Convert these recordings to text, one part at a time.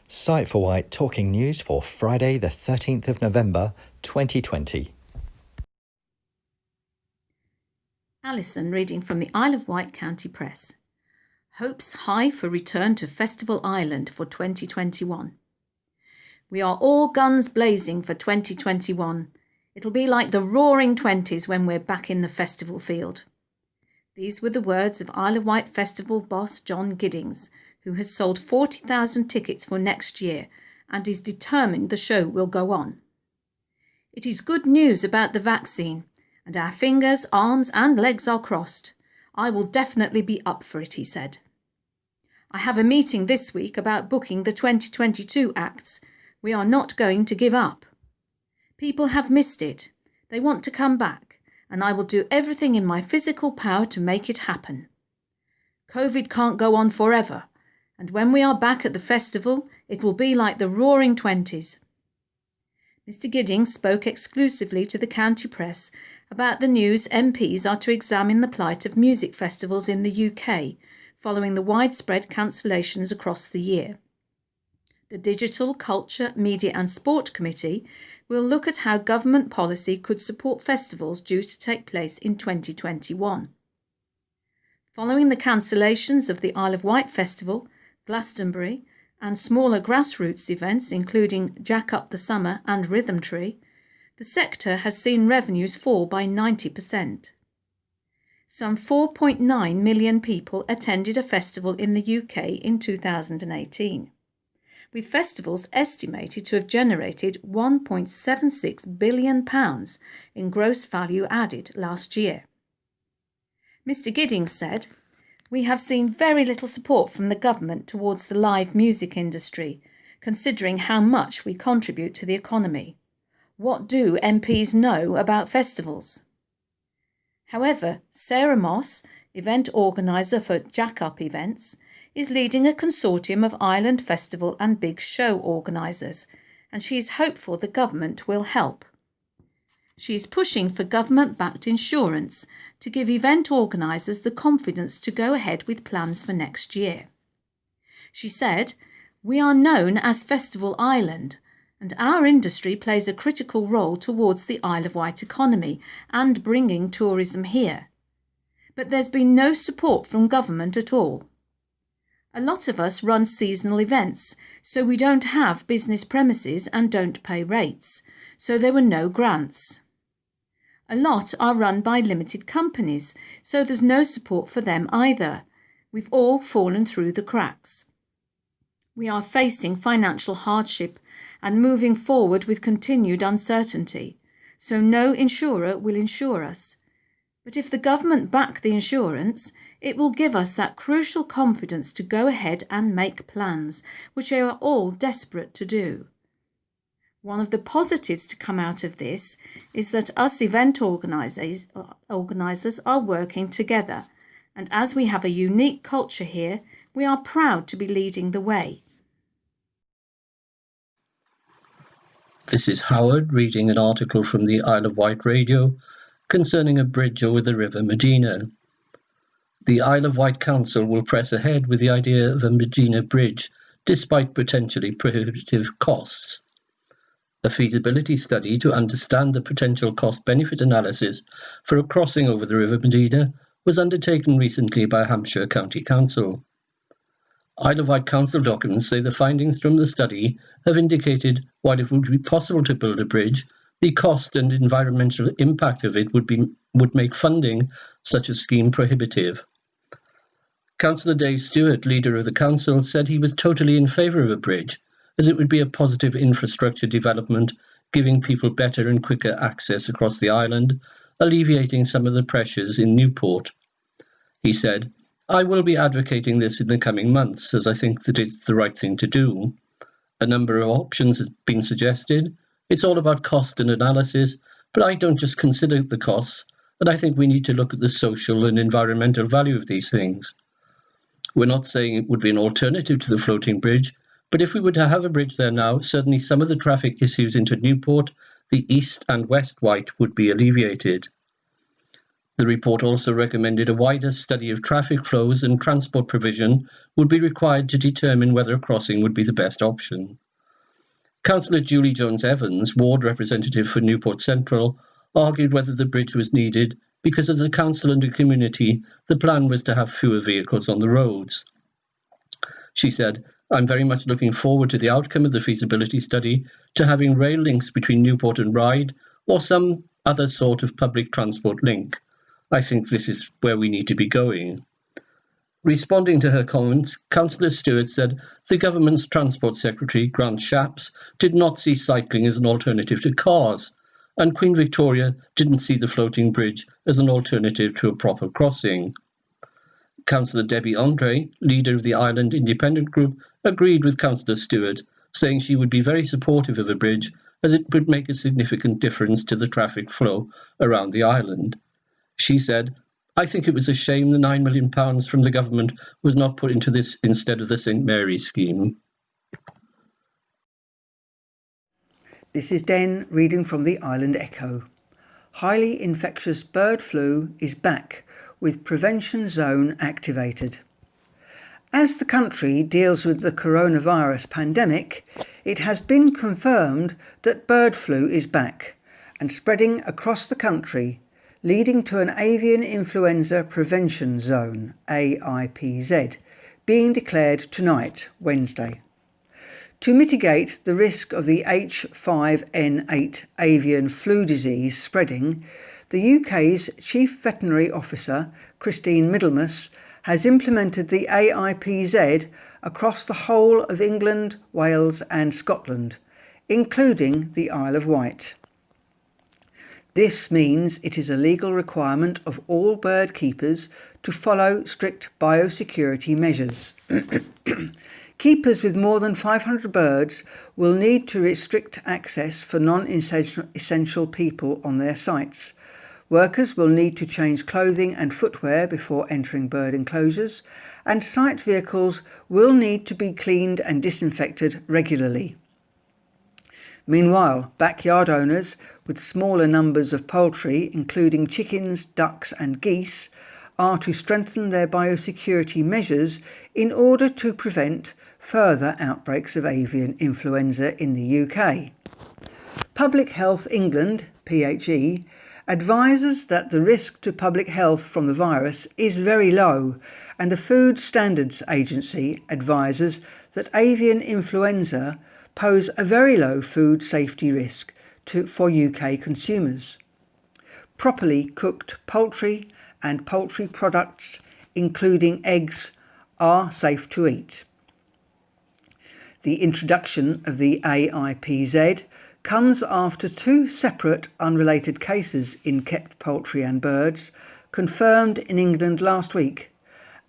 Sight for Wight Talking News for Friday the 13th of November 2020. Alison reading from the Isle of Wight County Press. Hopes high for return to Festival Island for 2021. We are all guns blazing for 2021. It'll be like the roaring 20s when we're back in the festival field. These were the words of Isle of Wight Festival boss John Giddings, who has sold 40,000 tickets for next year and is determined the show will go on. It is good news about the vaccine, and our fingers, arms and legs are crossed. I will definitely be up for it, he said. I have a meeting this week about booking the 2022 acts. We are not going to give up. People have missed it. They want to come back, and I will do everything in my physical power to make it happen. COVID can't go on forever, and when we are back at the festival, it will be like the roaring 20s. Mr. Giddings spoke exclusively to the county press about the news MPs are to examine the plight of music festivals in the UK following the widespread cancellations across the year. The Digital, Culture, Media and Sport Committee will look at how government policy could support festivals due to take place in 2021. Following the cancellations of the Isle of Wight Festival, Glastonbury and smaller grassroots events including Jack Up the Summer and Rhythm Tree, the sector has seen revenues fall by 90%. Some 4.9 million people attended a festival in the UK in 2018, with festivals estimated to have generated £1.76 billion in gross value added last year. Mr. Giddings said, "We have seen very little support from the government towards the live music industry, considering how much we contribute to the economy. What do MPs know about festivals?" However, Sarah Moss, event organiser for Jack Up events, is leading a consortium of Island Festival and Big Show organisers, and she is hopeful the government will help. She is pushing for government-backed insurance to give event organisers the confidence to go ahead with plans for next year. She said, "We are known as Festival Island, and our industry plays a critical role towards the Isle of Wight economy and bringing tourism here. But there's been no support from government at all. A lot of us run seasonal events, so we don't have business premises and don't pay rates, so there were no grants. A lot are run by limited companies, so there's no support for them either. We've all fallen through the cracks. We are facing financial hardship and moving forward with continued uncertainty, so no insurer will insure us. But if the government back the insurance, it will give us that crucial confidence to go ahead and make plans, which they are all desperate to do. One of the positives to come out of this is that us event organisers are working together, and as we have a unique culture here, we are proud to be leading the way." This is Howard reading an article from the Isle of Wight Radio concerning a bridge over the River Medina. The Isle of Wight Council will press ahead with the idea of a Medina bridge despite potentially prohibitive costs. A feasibility study to understand the potential cost-benefit analysis for a crossing over the River Medina was undertaken recently by Hampshire County Council. Isle of Wight Council documents say the findings from the study have indicated while it would be possible to build a bridge, the cost and environmental impact of it would make funding such a scheme prohibitive. Councillor Dave Stewart, leader of the council, said he was totally in favour of a bridge, as it would be a positive infrastructure development, giving people better and quicker access across the island, alleviating some of the pressures in Newport. He said, "I will be advocating this in the coming months, as I think that it's the right thing to do. A number of options has been suggested. It's all about cost and analysis, but I don't just consider the costs, and I think we need to look at the social and environmental value of these things. We're not saying it would be an alternative to the floating bridge, but if we were to have a bridge there now, certainly some of the traffic issues into Newport, the East and West Wight, would be alleviated." The report also recommended a wider study of traffic flows and transport provision would be required to determine whether a crossing would be the best option. Councillor Julie Jones-Evans, ward representative for Newport Central, argued whether the bridge was needed because as a council and a community, the plan was to have fewer vehicles on the roads. She said, "I'm very much looking forward to the outcome of the feasibility study, to having rail links between Newport and Ryde, or some other sort of public transport link. I think this is where we need to be going." Responding to her comments, Councillor Stewart said the government's Transport Secretary, Grant Shapps, did not see cycling as an alternative to cars, and Queen Victoria didn't see the floating bridge as an alternative to a proper crossing. Councillor Debbie Andre, leader of the Island Independent Group, agreed with Councillor Stewart, saying she would be very supportive of a bridge as it would make a significant difference to the traffic flow around the island. She said, "I think it was a shame the £9 million from the government was not put into this instead of the St Mary's scheme." This is Den reading from the Island Echo. Highly infectious bird flu is back with prevention zone activated. As the country deals with the coronavirus pandemic, it has been confirmed that bird flu is back and spreading across the country, leading to an avian influenza prevention zone, AIPZ, being declared tonight, Wednesday. To mitigate the risk of the H5N8 avian flu disease spreading, the UK's Chief Veterinary Officer, Christine Middlemas, has implemented the AIPZ across the whole of England, Wales and Scotland, including the Isle of Wight. This means it is a legal requirement of all bird keepers to follow strict biosecurity measures. Keepers with more than 500 birds will need to restrict access for non-essential people on their sites. Workers will need to change clothing and footwear before entering bird enclosures, and site vehicles will need to be cleaned and disinfected regularly. Meanwhile, backyard owners with smaller numbers of poultry, including chickens, ducks and geese, are to strengthen their biosecurity measures in order to prevent further outbreaks of avian influenza in the UK. Public Health England, PHE, advises that the risk to public health from the virus is very low, and the Food Standards Agency advises that avian influenza pose a very low food safety risk for UK consumers. Properly cooked poultry and poultry products, including eggs, are safe to eat. The introduction of the AIPZ comes after two separate unrelated cases in kept poultry and birds confirmed in England last week,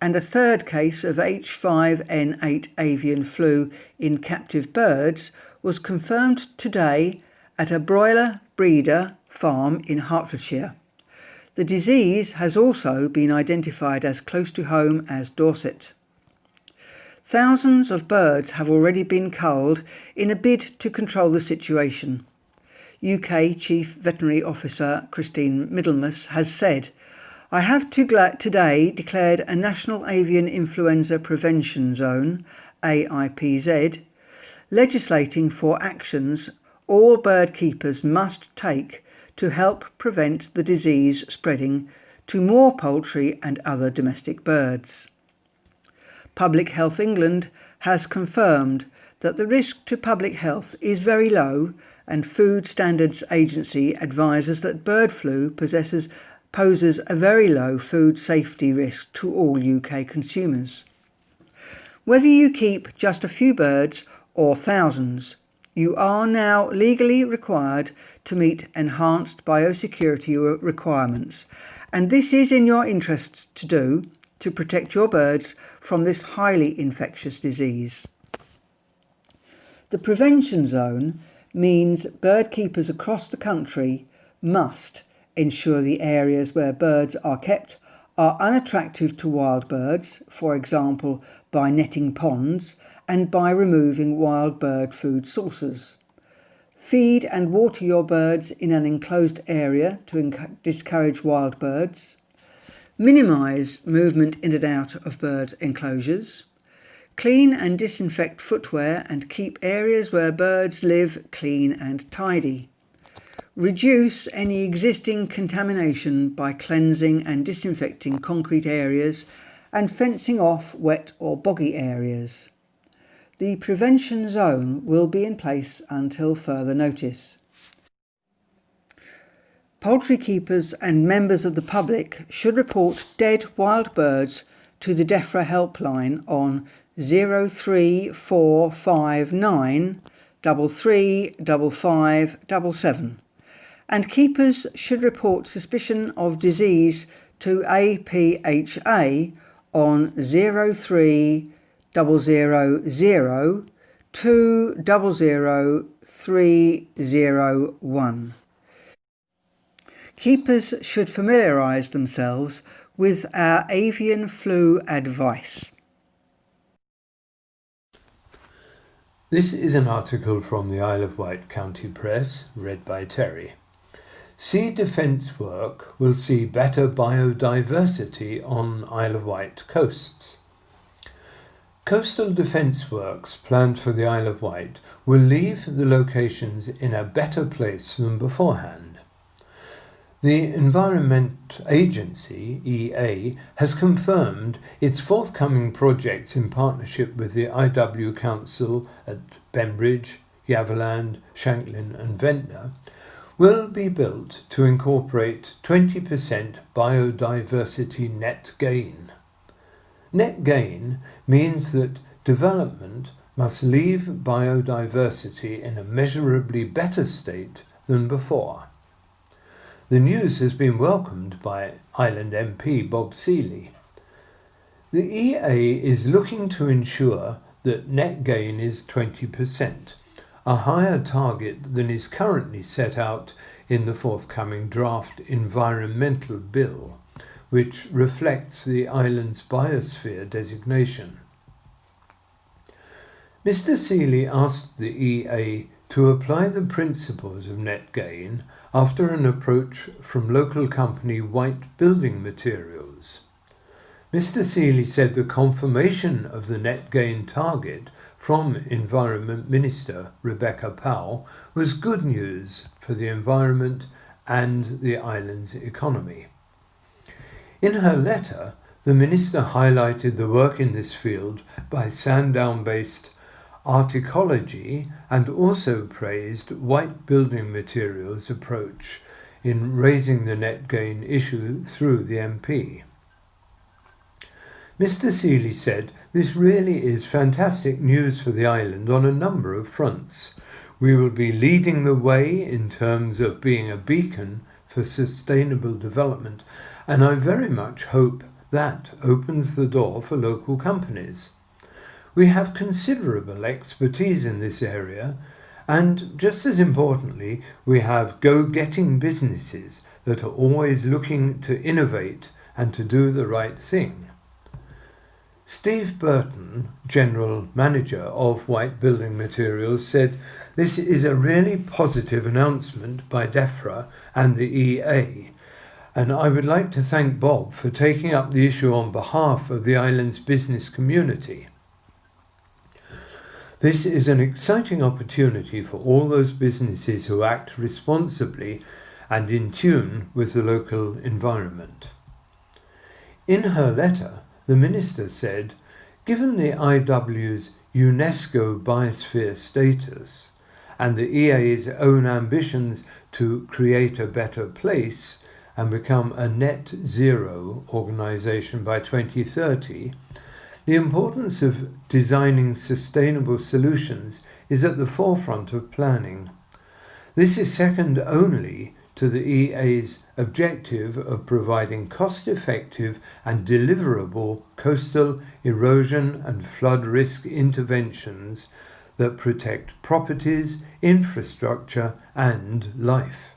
and a third case of H5N8 avian flu in captive birds was confirmed today at a broiler breeder farm in Hertfordshire. The disease has also been identified as close to home as Dorset. Thousands of birds have already been culled in a bid to control the situation. UK Chief Veterinary Officer Christine Middlemas has said, "I have today declared a National Avian Influenza Prevention Zone, AIPZ, legislating for actions all bird keepers must take to help prevent the disease spreading to more poultry and other domestic birds." Public Health England has confirmed that the risk to public health is very low, and Food Standards Agency advises that bird flu poses a very low food safety risk to all UK consumers. Whether you keep just a few birds or thousands, you are now legally required to meet enhanced biosecurity requirements, and this is in your interests to do to protect your birds from this highly infectious disease. The prevention zone means bird keepers across the country must ensure the areas where birds are kept are unattractive to wild birds, for example by netting ponds and by removing wild bird food sources. Feed and water your birds in an enclosed area to discourage wild birds. Minimise movement in and out of bird enclosures. Clean and disinfect footwear and keep areas where birds live clean and tidy. Reduce any existing contamination by cleansing and disinfecting concrete areas and fencing off wet or boggy areas. The prevention zone will be in place until further notice. Poultry keepers and members of the public should report dead wild birds to the DEFRA helpline on 03459 335577, and keepers should report suspicion of disease to APHA on 03000 200301. Keepers should familiarise themselves with our avian flu advice. This is an article from the Isle of Wight County Press, read by Terry. Sea defence work will see better biodiversity on Isle of Wight coasts. Coastal defence works planned for the Isle of Wight will leave the locations in a better place than beforehand. The Environment Agency, EA, has confirmed its forthcoming projects in partnership with the IW Council at Bembridge, Yaverland, Shanklin and Ventnor will be built to incorporate 20% biodiversity net gain. Net gain means that development must leave biodiversity in a measurably better state than before. The news has been welcomed by Island MP Bob Seeley. The EA is looking to ensure that net gain is 20%, a higher target than is currently set out in the forthcoming draft environmental bill, which reflects the island's biosphere designation. Mr. Seeley asked the EA to apply the principles of net gain after an approach from local company Wight Building Materials. Mr. Seeley said the confirmation of the net gain target from Environment Minister Rebecca Powell was good news for the environment and the island's economy. In her letter, the Minister highlighted the work in this field by Sandown-based Articology and also praised Wight Building Materials' approach in raising the net gain issue through the MP. Mr. Seeley said, "This really is fantastic news for the island on a number of fronts. We will be leading the way in terms of being a beacon for sustainable development, and I very much hope that opens the door for local companies. We have considerable expertise in this area, and just as importantly, we have go-getting businesses that are always looking to innovate and to do the right thing." Steve Burton, General Manager of Wight Building Materials, said, "This is a really positive announcement by DEFRA and the EA, and I would like to thank Bob for taking up the issue on behalf of the island's business community. This is an exciting opportunity for all those businesses who act responsibly and in tune with the local environment." In her letter, the Minister said, "Given the IW's UNESCO Biosphere status and the EA's own ambitions to create a better place and become a net zero organisation by 2030, the importance of designing sustainable solutions is at the forefront of planning. This is second only to the EA's objective of providing cost-effective and deliverable coastal erosion and flood risk interventions that protect properties, infrastructure and life."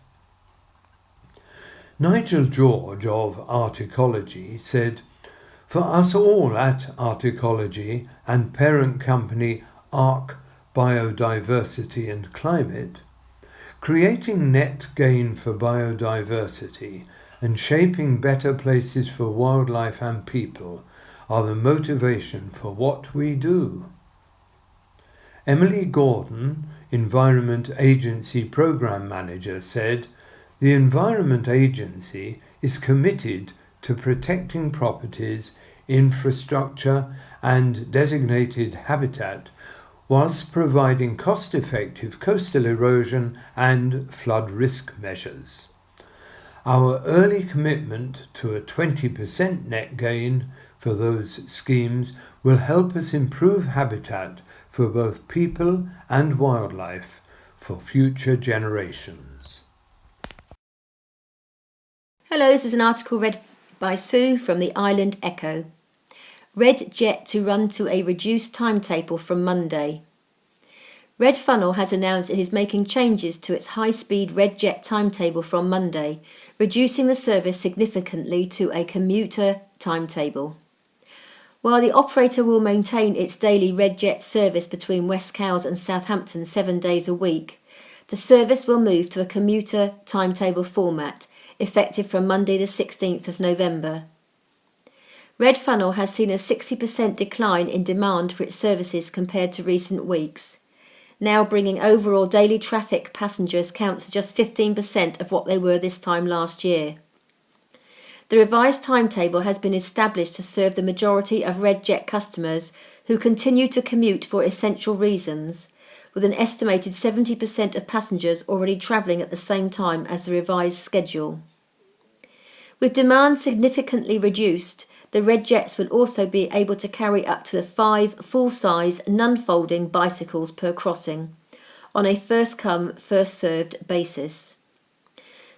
Nigel George of Articology said, "For us all at Articology and parent company ARC Biodiversity and Climate, Creating net gain for biodiversity and shaping better places for wildlife and people are the motivation for what we do. Emily Gordon, Environment Agency Programme Manager, said, "The Environment Agency is committed to protecting properties, infrastructure and designated habitat whilst providing cost-effective coastal erosion and flood risk measures. Our early commitment to a 20% net gain for those schemes will help us improve habitat for both people and wildlife for future generations." Hello, this is an article read by Sue from the Island Echo. Red Jet to run to a reduced timetable from Monday. Red Funnel has announced it is making changes to its high-speed Red Jet timetable from Monday, reducing the service significantly to a commuter timetable. While the operator will maintain its daily Red Jet service between West Cowes and Southampton 7 days a week, the service will move to a commuter timetable format, effective from Monday the 16th of November. Red Funnel has seen a 60% decline in demand for its services compared to recent weeks, now bringing overall daily traffic passengers counts to just 15% of what they were this time last year. The revised timetable has been established to serve the majority of Red Jet customers who continue to commute for essential reasons, with an estimated 70% of passengers already travelling at the same time as the revised schedule. With demand significantly reduced, the Red Jets will also be able to carry up to 5 full-size, non-folding bicycles per crossing, on a first-come, first-served basis.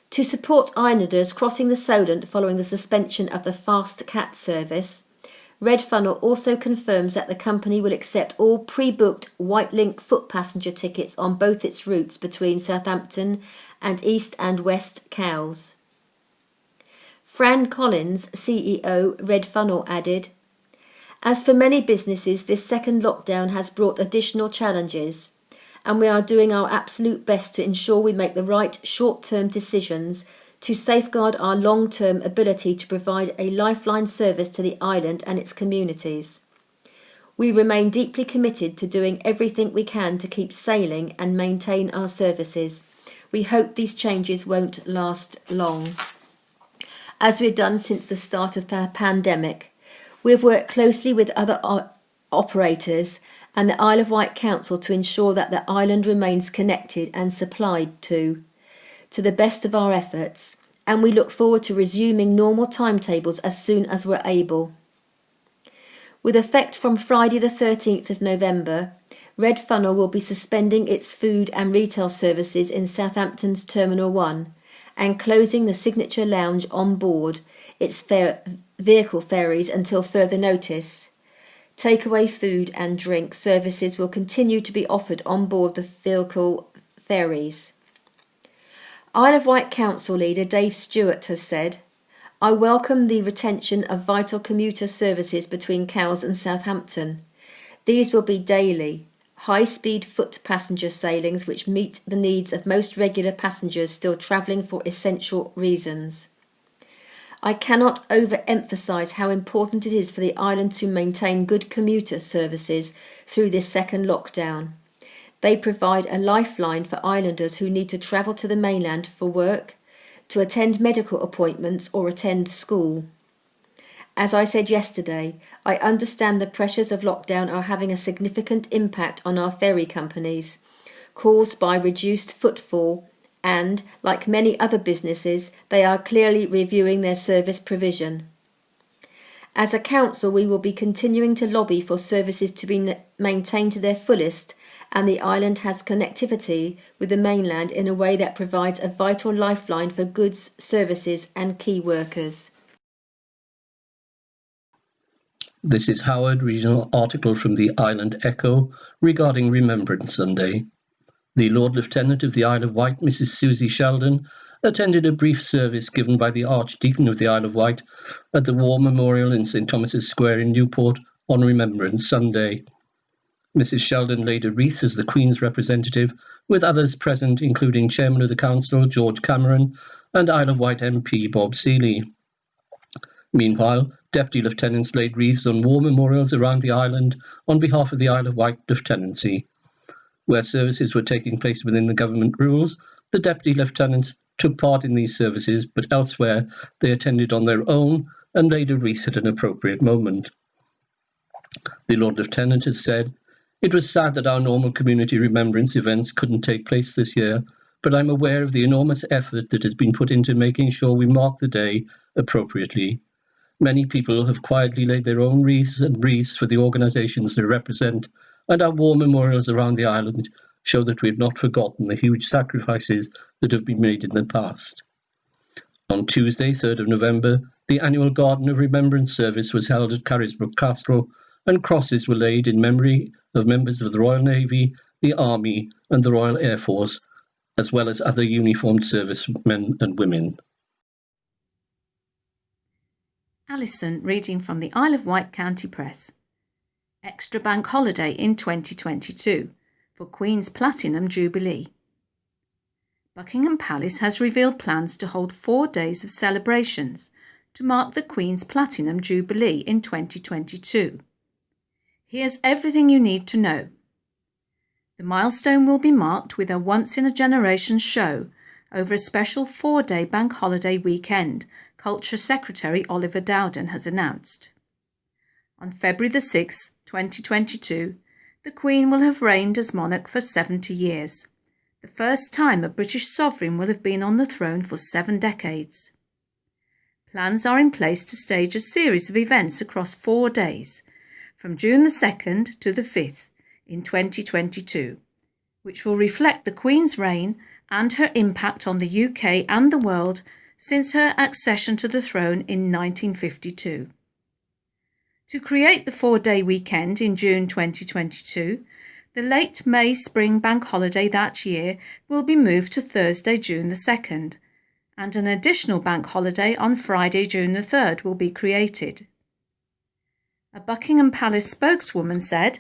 To support islanders crossing the Solent following the suspension of the Fast Cat service, Red Funnel also confirms that the company will accept all pre-booked White Link foot passenger tickets on both its routes between Southampton and East and West Cowes. Fran Collins, CEO, Red Funnel, added, "As for many businesses, this second lockdown has brought additional challenges, and we are doing our absolute best to ensure we make the right short-term decisions to safeguard our long-term ability to provide a lifeline service to the island and its communities. We remain deeply committed to doing everything we can to keep sailing and maintain our services. We hope these changes won't last long." As we've done since the start of the pandemic, we've worked closely with other operators and the Isle of Wight Council to ensure that the island remains connected and supplied to the best of our efforts, and we look forward to resuming normal timetables as soon as we're able. With effect from Friday the 13th of November, Red Funnel will be suspending its food and retail services in Southampton's Terminal 1 and closing the Signature Lounge on board its vehicle ferries until further notice. Takeaway food and drink services will continue to be offered on board the vehicle ferries. Isle of Wight Council leader Dave Stewart has said, "I welcome the retention of vital commuter services between Cowes and Southampton. These will be daily, high-speed foot passenger sailings which meet the needs of most regular passengers still travelling for essential reasons. I cannot overemphasise how important it is for the island to maintain good commuter services through this second lockdown. They provide a lifeline for islanders who need to travel to the mainland for work, to attend medical appointments or attend school. As I said yesterday, I understand the pressures of lockdown are having a significant impact on our ferry companies, caused by reduced footfall, and, like many other businesses, they are clearly reviewing their service provision. As a council, we will be continuing to lobby for services to be maintained to their fullest, and the island has connectivity with the mainland in a way that provides a vital lifeline for goods, services and key workers." This is Howard reading an article from the Island Echo regarding Remembrance Sunday. The Lord Lieutenant of the Isle of Wight, Mrs. Susie Sheldon, attended a brief service given by the Archdeacon of the Isle of Wight at the War Memorial in St. Thomas's Square in Newport on Remembrance Sunday. Mrs. Sheldon laid a wreath as the Queen's representative, with others present including Chairman of the Council, George Cameron, and Isle of Wight MP, Bob Seeley. Meanwhile, Deputy Lieutenants laid wreaths on war memorials around the island on behalf of the Isle of Wight Lieutenancy. Where services were taking place within the government rules, the Deputy Lieutenants took part in these services, but elsewhere they attended on their own and laid a wreath at an appropriate moment. The Lord Lieutenant has said, "It was sad that our normal community remembrance events couldn't take place this year, but I'm aware of the enormous effort that has been put into making sure we mark the day appropriately. Many people have quietly laid their own wreaths for the organisations they represent, and our war memorials around the island show that we have not forgotten the huge sacrifices that have been made in the past." On Tuesday, 3rd of November, the annual Garden of Remembrance service was held at Carisbrooke Castle, and crosses were laid in memory of members of the Royal Navy, the Army, and the Royal Air Force, as well as other uniformed servicemen and women. Alison reading from the Isle of Wight County Press. Extra bank holiday in 2022 for Queen's Platinum Jubilee. Buckingham Palace has revealed plans to hold 4 days of celebrations to mark the Queen's Platinum Jubilee in 2022. Here's everything you need to know. The milestone will be marked with a once-in-a-generation show over a special 4-day bank holiday weekend, Culture Secretary Oliver Dowden has announced. On February the 6th, 2022, the Queen will have reigned as monarch for 70 years, the first time a British sovereign will have been on the throne for 7 decades. Plans are in place to stage a series of events across 4 days, from June the 2nd to the 5th in 2022, which will reflect the Queen's reign and her impact on the UK and the world since her accession to the throne in 1952. To create the 4-day weekend in June 2022, the late May spring bank holiday that year will be moved to Thursday, June the 2nd, and an additional bank holiday on Friday, June the 3rd will be created. A Buckingham Palace spokeswoman said,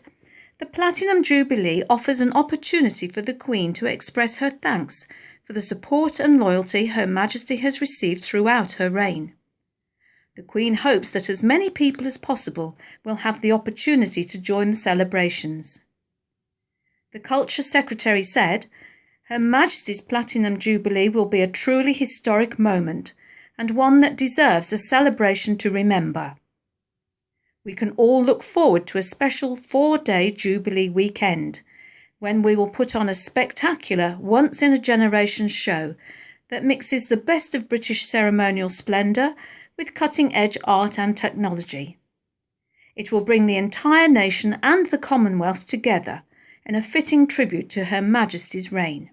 "The Platinum Jubilee offers an opportunity for the Queen to express her thanks for the support and loyalty Her Majesty has received throughout her reign. The Queen hopes that as many people as possible will have the opportunity to join the celebrations." The Culture Secretary said, "Her Majesty's Platinum Jubilee will be a truly historic moment and one that deserves a celebration to remember. We can all look forward to a special 4-day Jubilee weekend when we will put on a spectacular once-in-a-generation show that mixes the best of British ceremonial splendour with cutting-edge art and technology. It will bring the entire nation and the Commonwealth together in a fitting tribute to Her Majesty's reign."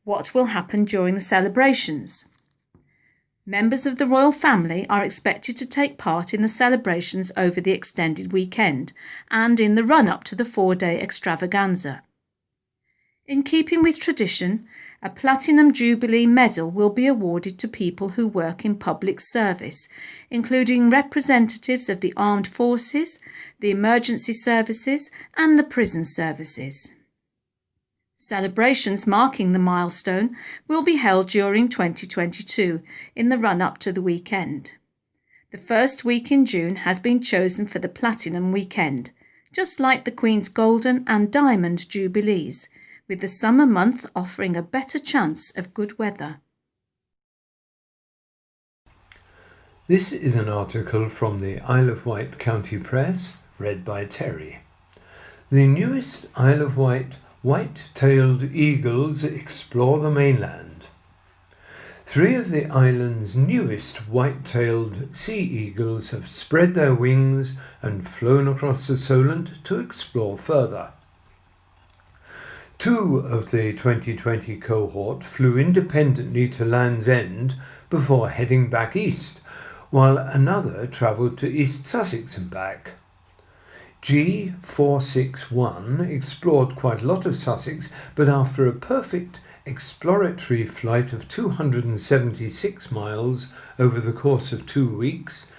What will happen during the celebrations? Members of the royal family are expected to take part in the celebrations over the extended weekend and in the run-up to the 4-day extravaganza. In keeping with tradition, a Platinum Jubilee Medal will be awarded to people who work in public service, including representatives of the armed forces, the emergency services and the prison services. Celebrations marking the milestone will be held during 2022 in the run-up to the weekend. The first week in June has been chosen for the Platinum Weekend, just like the Queen's Golden and Diamond Jubilees, with the summer month offering a better chance of good weather. This is an article from the Isle of Wight County Press, read by Terry. The newest Isle of Wight white-tailed eagles explore the mainland. 3 of the island's newest white-tailed sea eagles have spread their wings and flown across the Solent to explore further. 2 of the 2020 cohort flew independently to Land's End before heading back east, while another travelled to East Sussex and back. G461 explored quite a lot of Sussex, but after a perfect exploratory flight of 276 miles over the course of 2 weeks,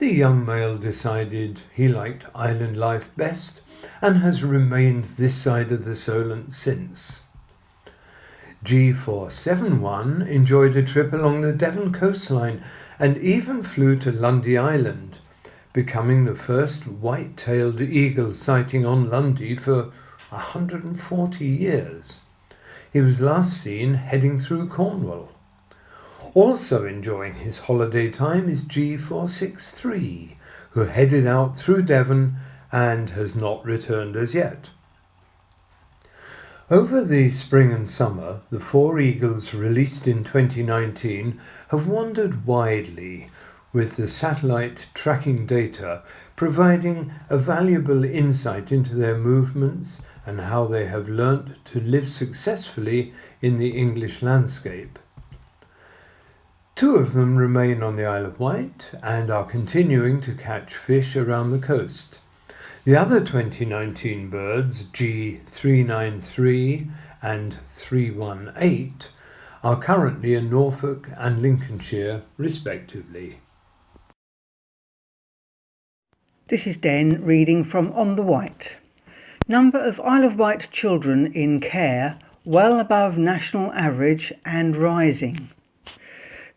The young male decided he liked island life best and has remained this side of the Solent since. G471 enjoyed a trip along the Devon coastline and even flew to Lundy Island, becoming the first white-tailed eagle sighting on Lundy for 140 years. He was last seen heading through Cornwall. Also enjoying his holiday time is G463, who headed out through Devon and has not returned as yet. Over the spring and summer, the 4 eagles released in 2019 have wandered widely, with the satellite tracking data providing a valuable insight into their movements and how they have learnt to live successfully in the English landscape. 2 of them remain on the Isle of Wight and are continuing to catch fish around the coast. The other 2019 birds, G393 and 318, are currently in Norfolk and Lincolnshire, respectively. This is Den reading from On the Wight. Number of Isle of Wight children in care well above national average and rising.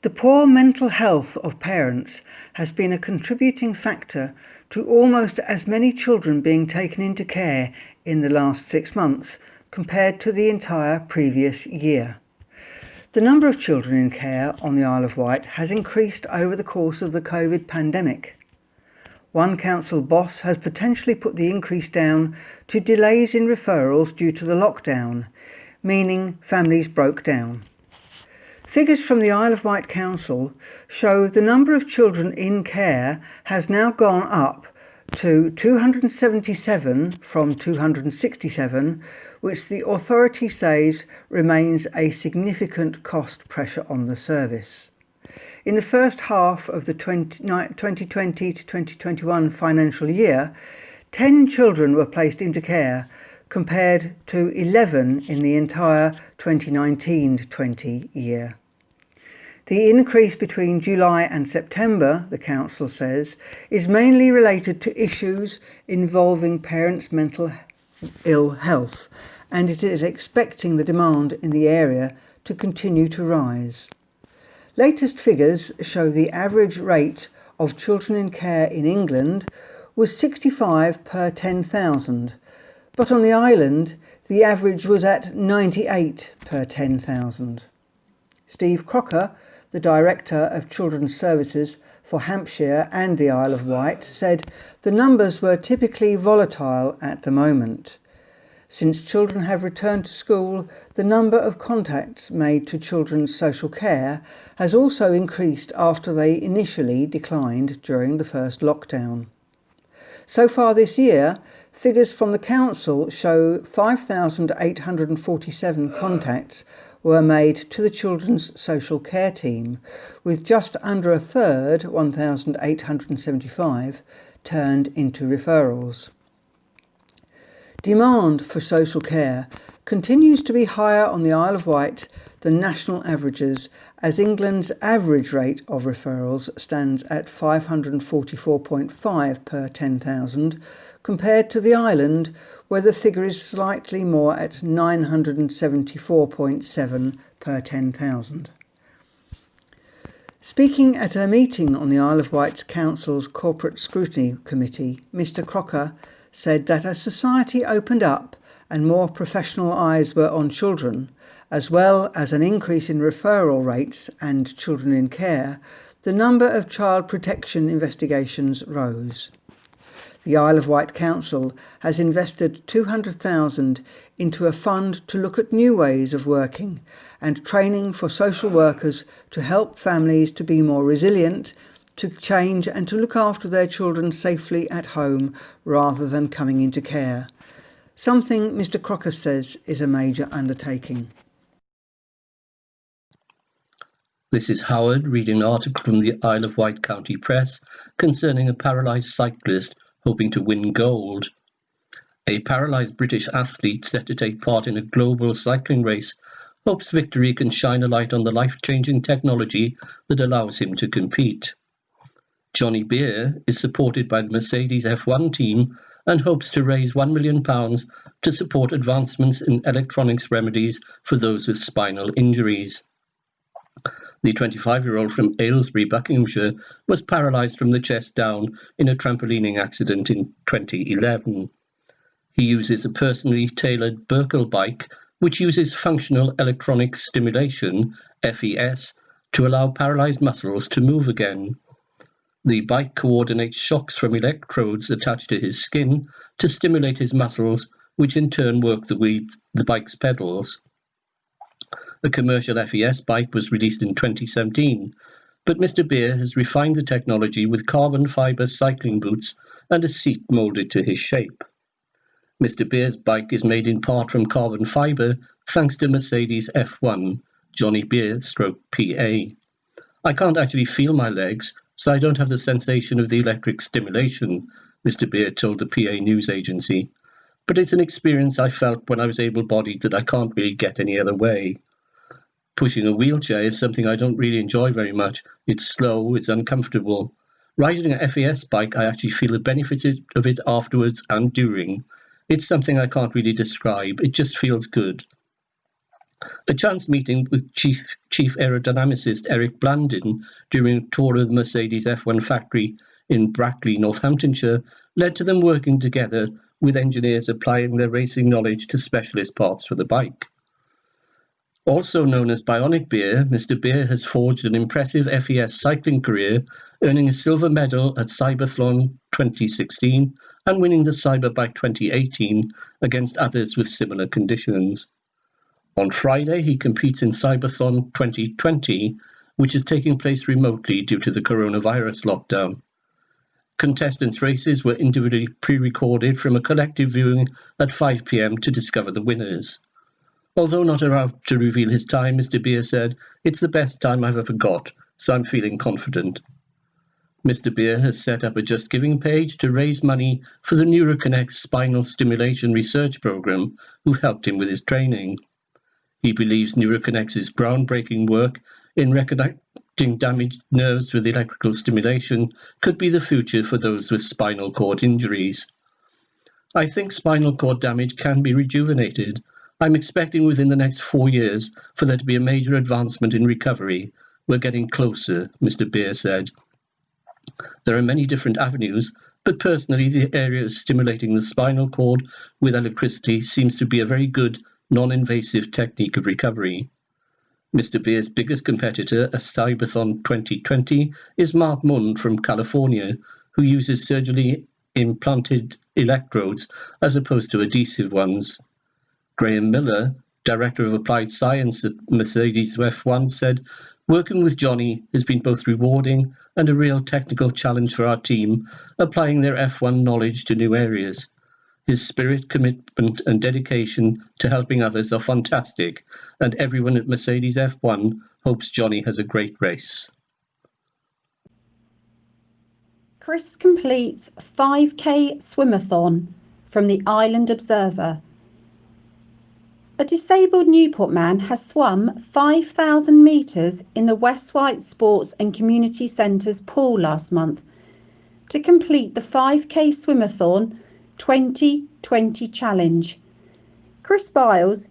The poor mental health of parents has been a contributing factor to almost as many children being taken into care in the last 6 months compared to the entire previous year. The number of children in care on the Isle of Wight has increased over the course of the COVID pandemic. One council boss has potentially put the increase down to delays in referrals due to the lockdown, meaning families broke down. Figures from the Isle of Wight Council show the number of children in care has now gone up to 277 from 267, which the authority says remains a significant cost pressure on the service. In the first half of the 2020 to 2021 financial year, 10 children were placed into care, compared to 11 in the entire 2019-20 year. The increase between July and September, the Council says, is mainly related to issues involving parents' mental ill health, and it is expecting the demand in the area to continue to rise. Latest figures show the average rate of children in care in England was 65 per 10,000, but on the island the average was at 98 per 10,000. Steve Crocker, the Director of Children's Services for Hampshire and the Isle of Wight, said the numbers were typically volatile at the moment. Since children have returned to school, the number of contacts made to children's social care has also increased after they initially declined during the first lockdown. So far this year, figures from the Council show 5,847 contacts were made to the Children's Social Care Team, with just under a third, 1,875, turned into referrals. Demand for social care continues to be higher on the Isle of Wight than national averages, as England's average rate of referrals stands at 544.5 per 10,000, compared to the island, where the figure is slightly more at 974.7 per 10,000. Speaking at a meeting on the Isle of Wight's Council's Corporate Scrutiny Committee, Mr. Crocker said that as society opened up and more professional eyes were on children, as well as an increase in referral rates and children in care, the number of child protection investigations rose. The Isle of Wight Council has invested $200,000 into a fund to look at new ways of working and training for social workers to help families to be more resilient, to change and to look after their children safely at home rather than coming into care. Something Mr. Crocker says is a major undertaking. This is Howard reading an article from the Isle of Wight County Press concerning a paralysed cyclist hoping to win gold. A paralysed British athlete set to take part in a global cycling race hopes victory can shine a light on the life-changing technology that allows him to compete. Johnny Beer is supported by the Mercedes F1 team and hopes to raise £1 million to support advancements in electronics remedies for those with spinal injuries. The 25-year-old from Aylesbury, Buckinghamshire, was paralysed from the chest down in a trampolining accident in 2011. He uses a personally tailored Burkle bike, which uses functional electronic stimulation, FES, to allow paralysed muscles to move again. The bike coordinates shocks from electrodes attached to his skin to stimulate his muscles, which in turn work the bike's pedals. A commercial FES bike was released in 2017, but Mr. Beer has refined the technology with carbon fibre cycling boots and a seat moulded to his shape. Mr. Beer's bike is made in part from carbon fibre thanks to Mercedes F1, Johnny Beer /PA. I can't actually feel my legs, so I don't have the sensation of the electric stimulation, Mr. Beer told the PA news agency. But it's an experience I felt when I was able-bodied that I can't really get any other way. Pushing a wheelchair is something I don't really enjoy very much. It's slow, it's uncomfortable. Riding an FES bike, I actually feel the benefits of it afterwards and during. It's something I can't really describe. It just feels good. A chance meeting with Chief Aerodynamicist Eric Blandin during a tour of the Mercedes F1 factory in Brackley, Northamptonshire, led to them working together with engineers applying their racing knowledge to specialist parts for the bike. Also known as Bionic Beer, Mr. Beer has forged an impressive FES cycling career, earning a silver medal at Cyberthlon 2016 and winning the Cyberbike 2018 against others with similar conditions. On Friday, he competes in Cyberthlon 2020, which is taking place remotely due to the coronavirus lockdown. Contestants' races were individually pre-recorded from a collective viewing at 5 p.m. to discover the winners. Although not allowed to reveal his time, Mr. Beer said, "It's the best time I've ever got, so I'm feeling confident." Mr. Beer has set up a Just Giving page to raise money for the NeuroConnect spinal stimulation research program, who helped him with his training. He believes NeuroConnect's groundbreaking work in reconnecting damaged nerves with electrical stimulation could be the future for those with spinal cord injuries. "I think spinal cord damage can be rejuvenated. I'm expecting within the next 4 years for there to be a major advancement in recovery. We're getting closer," Mr. Beer said. There are many different avenues, but personally the area of stimulating the spinal cord with electricity seems to be a very good, non-invasive technique of recovery. Mr. Beer's biggest competitor at Cyberthon 2020 is Mark Munn from California, who uses surgically implanted electrodes as opposed to adhesive ones. Graham Miller, Director of Applied Science at Mercedes F1, said, "Working with Johnny has been both rewarding and a real technical challenge for our team, applying their F1 knowledge to new areas. His spirit, commitment and dedication to helping others are fantastic, and everyone at Mercedes F1 hopes Johnny has a great race." Chris completes 5k swimathon from the Island Observer. A disabled Newport man has swum 5,000 metres in the West Wight Sports and Community Centre's pool last month to complete the 5k swimathon 2020 challenge. Chris Biles,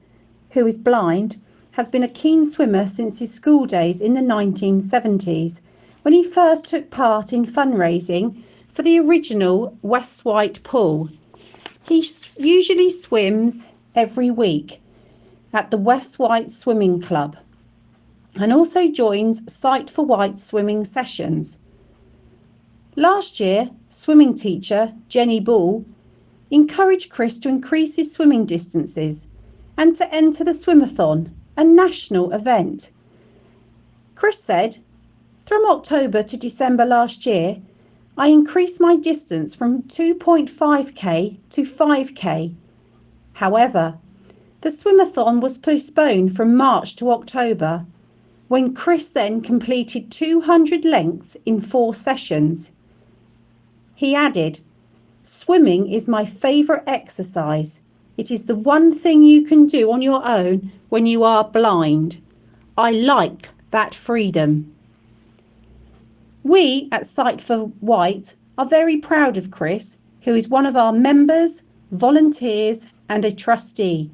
who is blind, has been a keen swimmer since his school days in the 1970s, when he first took part in fundraising for the original West Wight pool. He usually swims every week at the West Wight Swimming Club and also joins Sight for Wight swimming sessions. Last year, swimming teacher Jenny Ball encouraged Chris to increase his swimming distances and to enter the swimathon, a national event. Chris said, "From October to December last year, I increased my distance from 2.5k to 5k. However, the swimathon was postponed from March to October, when Chris then completed 200 lengths in 4 sessions. He added, "Swimming is my favourite exercise. It is the one thing you can do on your own when you are blind. I like that freedom." We at Sight for Wight are very proud of Chris, who is one of our members, volunteers and a trustee,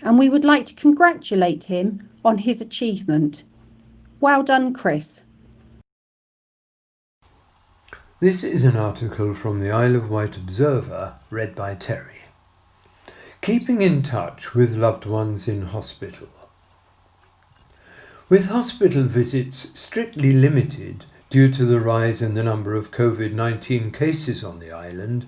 and we would like to congratulate him on his achievement. Well done, Chris. This is an article from the Isle of Wight Observer, read by Terry. Keeping in touch with loved ones in hospital. With hospital visits strictly limited due to the rise in the number of COVID-19 cases on the island,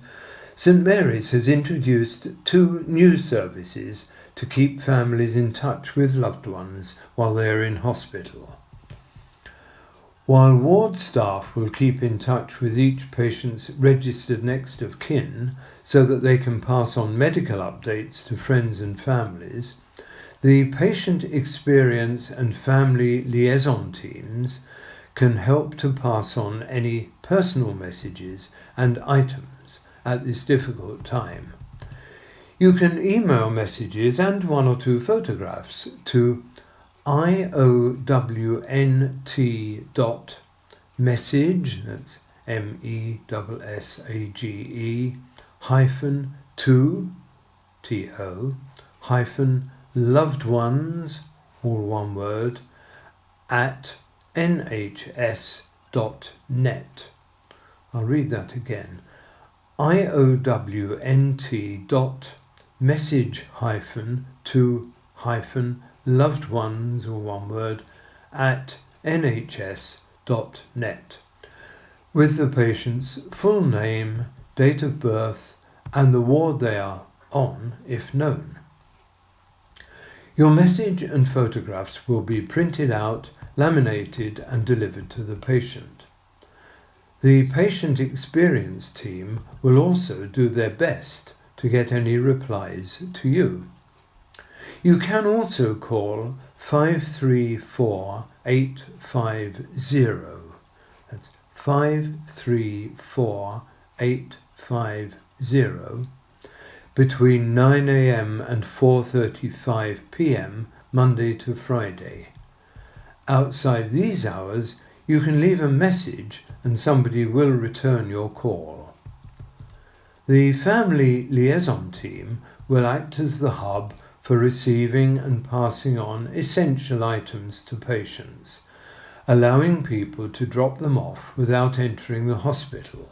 St Mary's has introduced 2 new services to keep families in touch with loved ones while they are in hospital. While ward staff will keep in touch with each patient's registered next of kin so that they can pass on medical updates to friends and families, the patient experience and family liaison teams can help to pass on any personal messages and items at this difficult time. You can email messages and 1 or 2 photographs to iownt.message, that's MESSAGE, hyphen 2, TO, hyphen loved ones, all one word, at nhs.net. I'll read that again. iownt.message hyphen 2 hyphen loved ones, or one word, at nhs.net, with the patient's full name, date of birth, and the ward they are on, if known. Your message and photographs will be printed out, laminated, and delivered to the patient. The patient experience team will also do their best to get any replies to you. You can also call 534850. That's 534850 between 9 a.m. and 4:35 p.m. Monday to Friday. Outside these hours, you can leave a message and somebody will return your call. The family liaison team will act as the hub for receiving and passing on essential items to patients, allowing people to drop them off without entering the hospital.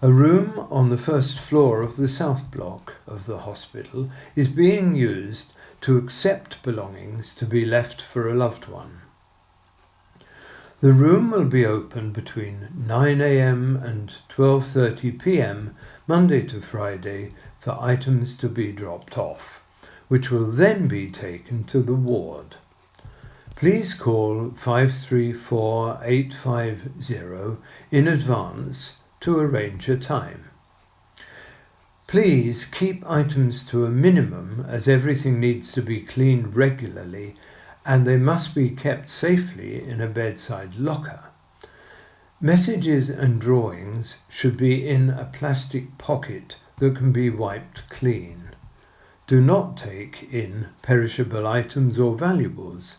A room on the first floor of the south block of the hospital is being used to accept belongings to be left for a loved one. The room will be open between 9 a.m. and 12:30 p.m. Monday to Friday for items to be dropped off, which will then be taken to the ward. Please call 534850 in advance to arrange a time. Please keep items to a minimum, as everything needs to be cleaned regularly and they must be kept safely in a bedside locker. Messages and drawings should be in a plastic pocket that can be wiped clean. Do not take in perishable items or valuables.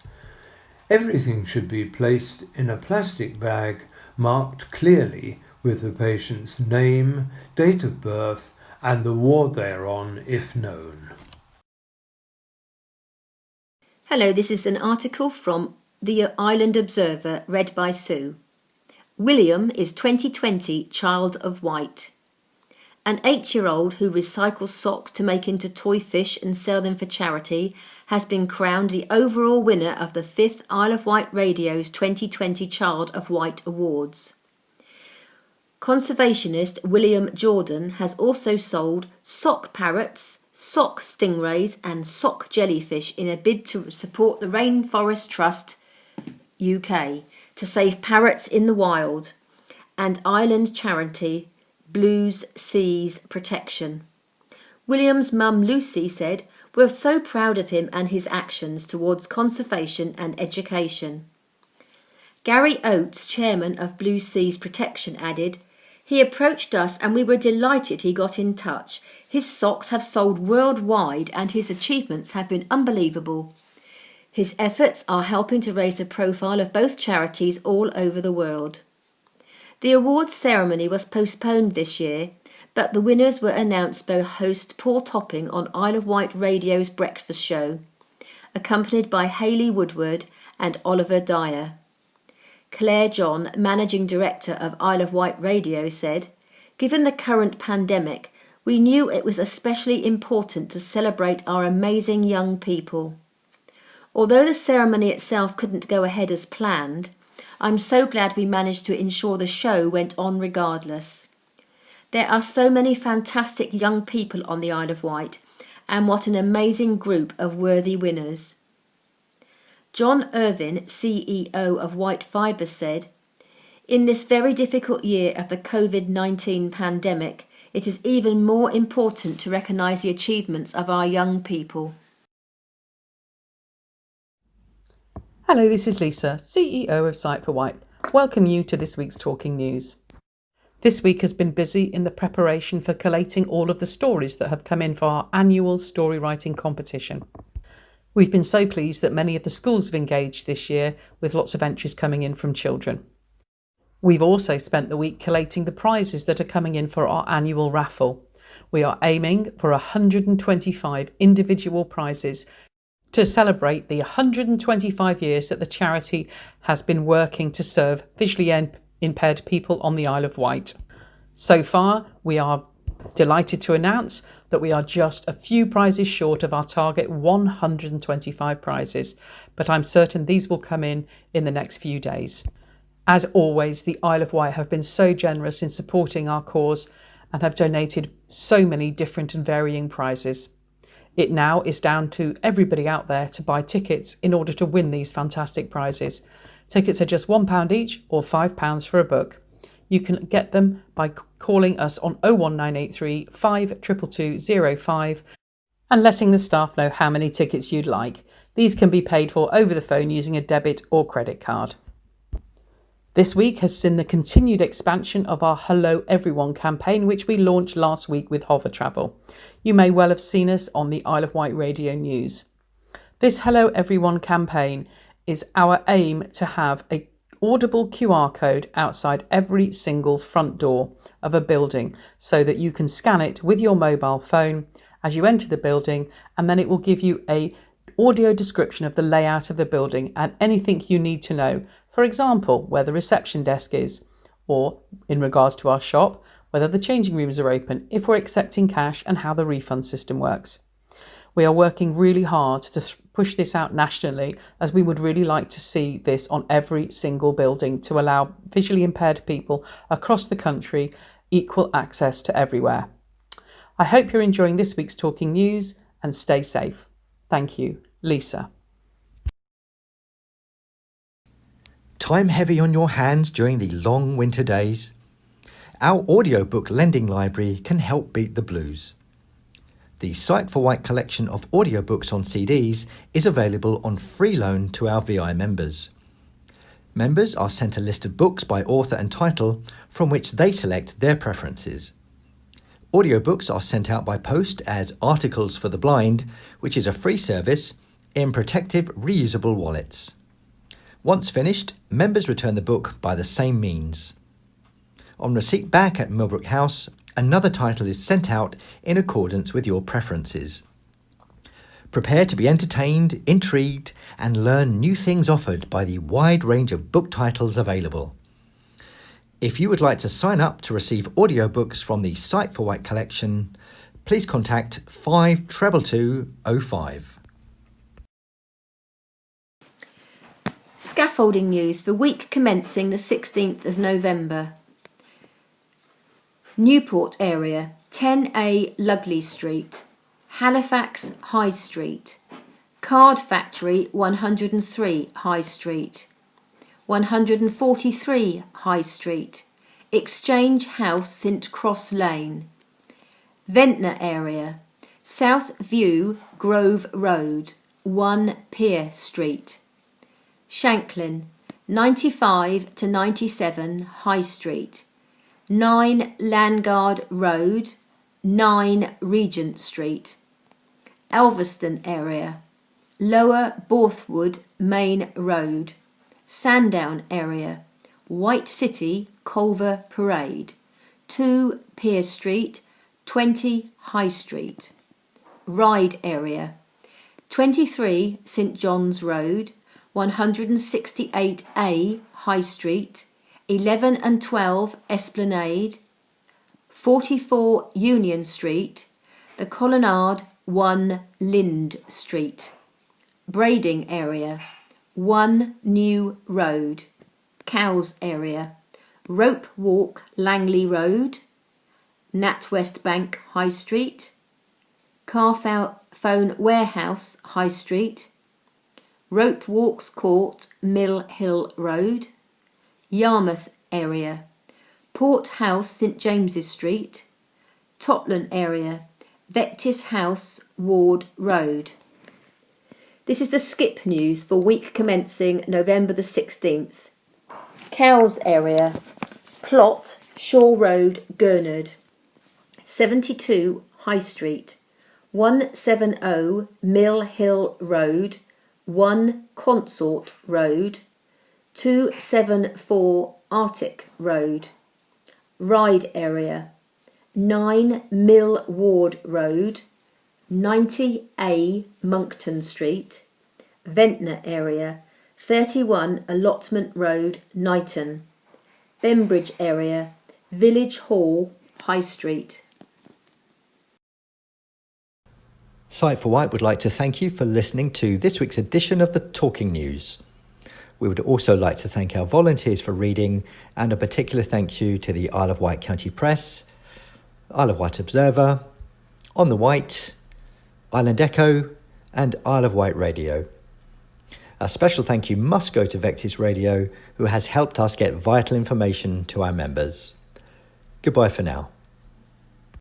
Everything should be placed in a plastic bag marked clearly with the patient's name, date of birth, and the ward they are on, if known. Hello, this is an article from the Island Observer, read by Sue. William is 2020 Child of Wight. An 8-year-old who recycles socks to make into toy fish and sell them for charity has been crowned the overall winner of the 5th Isle of Wight Radio's 2020 Child of Wight Awards. Conservationist William Jordan has also sold sock parrots, sock stingrays and sock jellyfish in a bid to support the Rainforest Trust UK to save parrots in the wild and island charity Blues Seas Protection. William's mum Lucy said, "We're so proud of him and his actions towards conservation and education." Gary Oates, chairman of Blue Seas Protection, added, "He approached us and we were delighted he got in touch. His socks have sold worldwide and his achievements have been unbelievable. His efforts are helping to raise the profile of both charities all over the world. The awards ceremony was postponed this year, but the winners were announced by host Paul Topping on Isle of Wight Radio's breakfast show, accompanied by Hayley Woodward and Oliver Dyer. Claire John, Managing Director of Isle of Wight Radio, said, "Given the current pandemic, we knew it was especially important to celebrate our amazing young people. Although the ceremony itself couldn't go ahead as planned, I'm so glad we managed to ensure the show went on regardless. There are so many fantastic young people on the Isle of Wight, and what an amazing group of worthy winners." John Irvin, CEO of White Fibres, said, "In this very difficult year of the COVID-19 pandemic, it is even more important to recognise the achievements of our young people." Hello, this is Lisa, CEO of Sight for White. Welcome you to this week's Talking News. This week has been busy in the preparation for collating all of the stories that have come in for our annual story writing competition. We've been so pleased that many of the schools have engaged this year, with lots of entries coming in from children. We've also spent the week collating the prizes that are coming in for our annual raffle. We are aiming for 125 individual prizes to celebrate the 125 years that the charity has been working to serve visually impaired people on the Isle of Wight. So far, we are delighted to announce that we are just a few prizes short of our target 125 prizes, but I'm certain these will come in the next few days. As always, the Isle of Wight have been so generous in supporting our cause and have donated so many different and varying prizes. It now is down to everybody out there to buy tickets in order to win these fantastic prizes. Tickets are just £1 each or £5 for a book. You can get them by calling us on 01983 522 05 and letting the staff know how many tickets you'd like. These can be paid for over the phone using a debit or credit card. This week has seen the continued expansion of our Hello Everyone campaign, which we launched last week with Hover Travel. You may well have seen us on the Isle of Wight Radio News. This Hello Everyone campaign is our aim to have a audible QR code outside every single front door of a building so that you can scan it with your mobile phone as you enter the building, and then it will give you an audio description of the layout of the building and anything you need to know. For example, where the reception desk is, or in regards to our shop, whether the changing rooms are open, if we're accepting cash, and how the refund system works. We are working really hard to push this out nationally, as we would really like to see this on every single building to allow visually impaired people across the country equal access to everywhere. I hope you're enjoying this week's Talking News and stay safe. Thank you. Lisa. Time heavy on your hands during the long winter days? Our audiobook lending library can help beat the blues. The Sight for White collection of audiobooks on CDs is available on free loan to our VI members. Members are sent a list of books by author and title from which they select their preferences. Audiobooks are sent out by post as Articles for the Blind, which is a free service, in protective reusable wallets. Once finished, members return the book by the same means. On receipt back at Millbrook House, another title is sent out in accordance with your preferences. Prepare to be entertained, intrigued, and learn new things offered by the wide range of book titles available. If you would like to sign up to receive audiobooks from the Sight for White collection, please contact 52205. Scaffolding news for week commencing the 16th of November. Newport area, 10A Lugley Street, Halifax High Street, Card Factory 103 High Street, 143 High Street, Exchange House St Cross Lane, Ventnor area, South View Grove Road, 1 Pier Street, Shanklin 95 to 97 High Street, 9 Landguard Road, 9 Regent Street, Elverston area, Lower Borthwood Main Road, Sandown area, White City Culver Parade, 2 Pier Street, 20 High Street. Ride area, 23 St John's Road, 168A High Street, 11 and 12 Esplanade, 44 Union Street, the Colonnade 1 Lind Street. Braiding area, 1 New Road, Cows area, Rope Walk Langley Road, NatWest Bank High Street, Carphone Warehouse High Street, Rope Walks Court Mill Hill Road, Yarmouth area, Port House St James's Street, Totland area, Vectis House Ward Road. This is the skip news for week commencing November the 16th. Cows area, Plot Shaw Road, Gurnard, 72 High Street, 170 Mill Hill Road, 1 Consort Road, 274 Arctic Road. Ride area, 9 Mill Ward Road, 90A Monkton Street. Ventnor area, 31 Allotment Road, Knighton. Bembridge area, Village Hall, High Street. Sight for Wight would like to thank you for listening to this week's edition of the Talking News. We would also like to thank our volunteers for reading, and a particular thank you to the Isle of Wight County Press, Isle of Wight Observer, On the Wight, Island Echo and Isle of Wight Radio. A special thank you must go to Vectis Radio, who has helped us get vital information to our members. Goodbye for now.